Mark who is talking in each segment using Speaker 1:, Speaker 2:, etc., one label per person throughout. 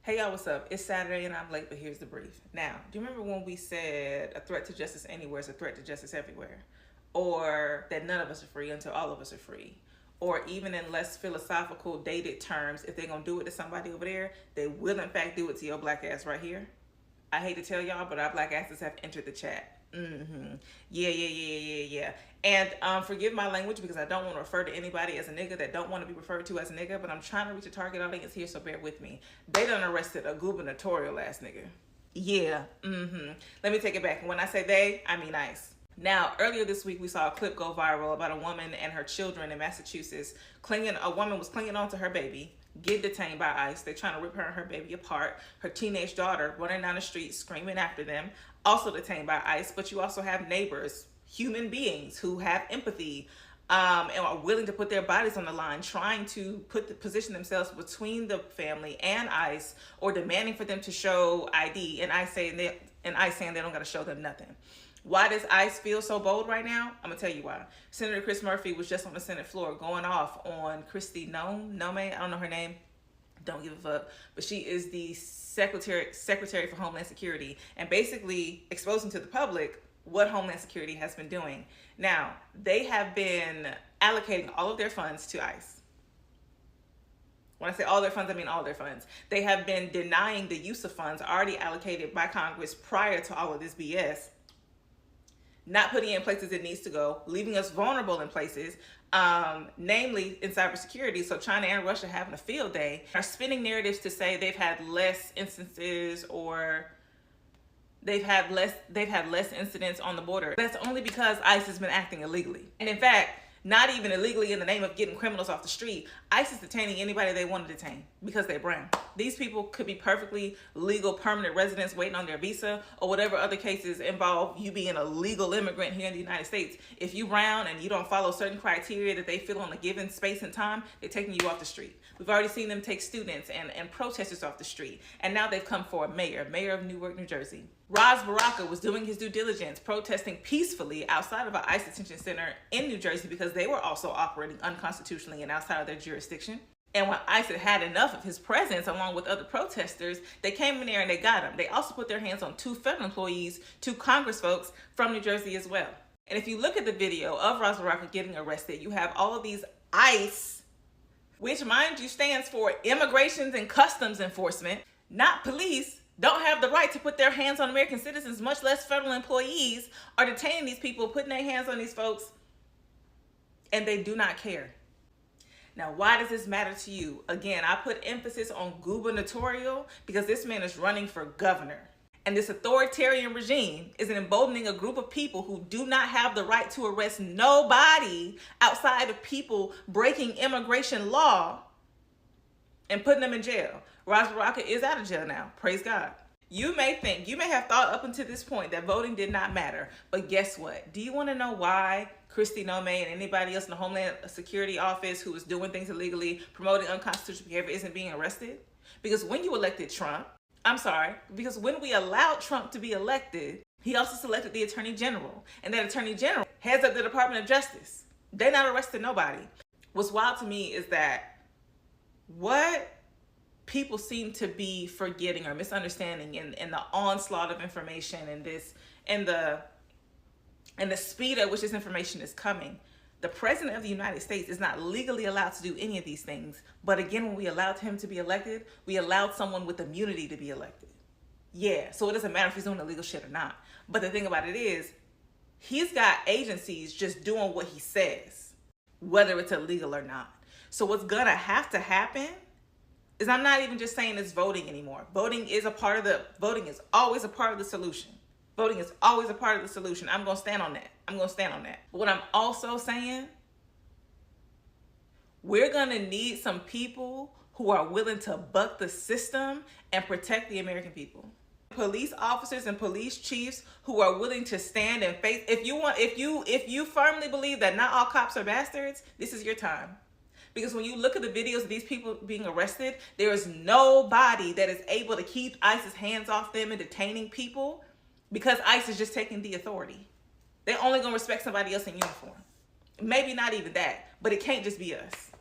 Speaker 1: Hey y'all, what's up? It's Saturday and I'm late, but here's the brief. Now, do you remember when we said a threat to justice anywhere is a threat to justice everywhere? Or that none of us are free until all of us are free? Or even in less philosophical, dated terms, if they're gonna do it to somebody over there, they will in fact do it to your black ass right here. I hate to tell y'all, but our black asses have entered the chat. Yeah. And forgive my language because I don't want to refer to anybody as a nigga that don't want to be referred to as a nigga, but I'm trying to reach a target audience here, so bear with me. They done arrested a gubernatorial ass nigga. Yeah. Let me take it back. And when I say they, I mean ICE. Now, earlier this week, we saw a clip go viral about a woman and her children in Massachusetts. A woman was clinging on to her baby, get detained by ICE. They're trying to rip her and her baby apart. Her teenage daughter running down the street, screaming after them, also detained by ICE. But you also have neighbors, human beings who have empathy and are willing to put their bodies on the line, trying to position themselves between the family and ICE, or demanding for them to show ID, and ICE saying they don't got to show them nothing. Why does ICE feel so bold right now? I'm gonna tell you why. Senator Chris Murphy was just on the Senate floor going off on Kristi Noem, I don't know her name, don't give a fuck, but she is the Secretary for Homeland Security, and basically exposing to the public what Homeland Security has been doing. Now, they have been allocating all of their funds to ICE. When I say all their funds, I mean all their funds. They have been denying the use of funds already allocated by Congress prior to all of this BS, not putting it in places it needs to go, leaving us vulnerable in places, namely in cybersecurity. So China and Russia having a field day are spinning narratives to say they've had less instances, or they've had less incidents on the border. That's only because ICE has been acting illegally. And in fact, not even illegally in the name of getting criminals off the street. ICE is detaining anybody they want to detain because they're brown. These people could be perfectly legal permanent residents waiting on their visa, or whatever other cases involve you being a legal immigrant here in the United States. If you brown and you don't follow certain criteria that they feel on a given space and time, they're taking you off the street. We've already seen them take students and protesters off the street. And now they've come for a mayor of Newark, New Jersey. Ras Baraka was doing his due diligence, protesting peacefully outside of an ICE detention center in New Jersey because they were also operating unconstitutionally and outside of their jurisdiction. And when ICE had enough of his presence along with other protesters, they came in there and they got him. They also put their hands on 2 federal employees, 2 Congress folks from New Jersey as well. And if you look at the video of Ras Baraka getting arrested, you have all of these ICE, which mind you stands for Immigrations and Customs Enforcement, not police, don't have the right to put their hands on American citizens, much less federal employees, are detaining these people, putting their hands on these folks, and they do not care. Now, why does this matter to you? Again, I put emphasis on gubernatorial because this man is running for governor. And this authoritarian regime is emboldening a group of people who do not have the right to arrest nobody outside of people breaking immigration law and putting them in jail. Ras Baraka is out of jail now. Praise God. You may have thought up until this point that voting did not matter. But guess what? Do you want to know why Kristi Noem and anybody else in the Homeland Security Office who is doing things illegally, promoting unconstitutional behavior, isn't being arrested? Because when you elected Trump, because when we allowed Trump to be elected, he also selected the Attorney General. And that Attorney General heads up the Department of Justice. They're not arresting nobody. What's wild to me is that what people seem to be forgetting or misunderstanding in the onslaught of information and the speed at which this information is coming. The President of the United States is not legally allowed to do any of these things. But again, when we allowed him to be elected, we allowed someone with immunity to be elected. Yeah, so it doesn't matter if he's doing illegal shit or not. But the thing about it is, he's got agencies just doing what he says, whether it's illegal or not. So what's gonna have to happen is, I'm not even just saying it's voting anymore. Voting is always a part of the solution. Voting is always a part of the solution. I'm going to stand on that. But what I'm also saying, we're going to need some people who are willing to buck the system and protect the American people. Police officers and police chiefs who are willing to stand and face. If you firmly believe that not all cops are bastards, this is your time. Because when you look at the videos of these people being arrested, there is nobody that is able to keep ICE's hands off them and detaining people, because ICE is just taking the authority. They're only going to respect somebody else in uniform. Maybe not even that, but it can't just be us.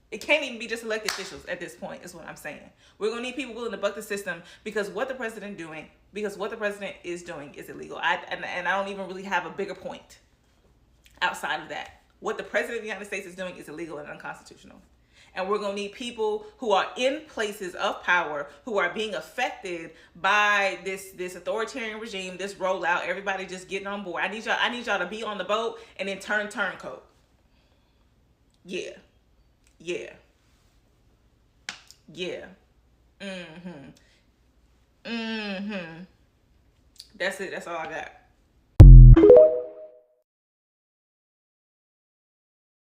Speaker 1: It can't even be just elected officials at this point, is what I'm saying. We're going to need people willing to buck the system because what the president is doing is illegal. And I don't even really have a bigger point outside of that. What the president of the United States is doing is illegal and unconstitutional. And we're going to need people who are in places of power, who are being affected by this authoritarian regime, this rollout, everybody just getting on board. I need y'all to be on the boat and then turncoat. Yeah. Yeah. Yeah. Mm-hmm. Mm-hmm. That's it. That's all I got.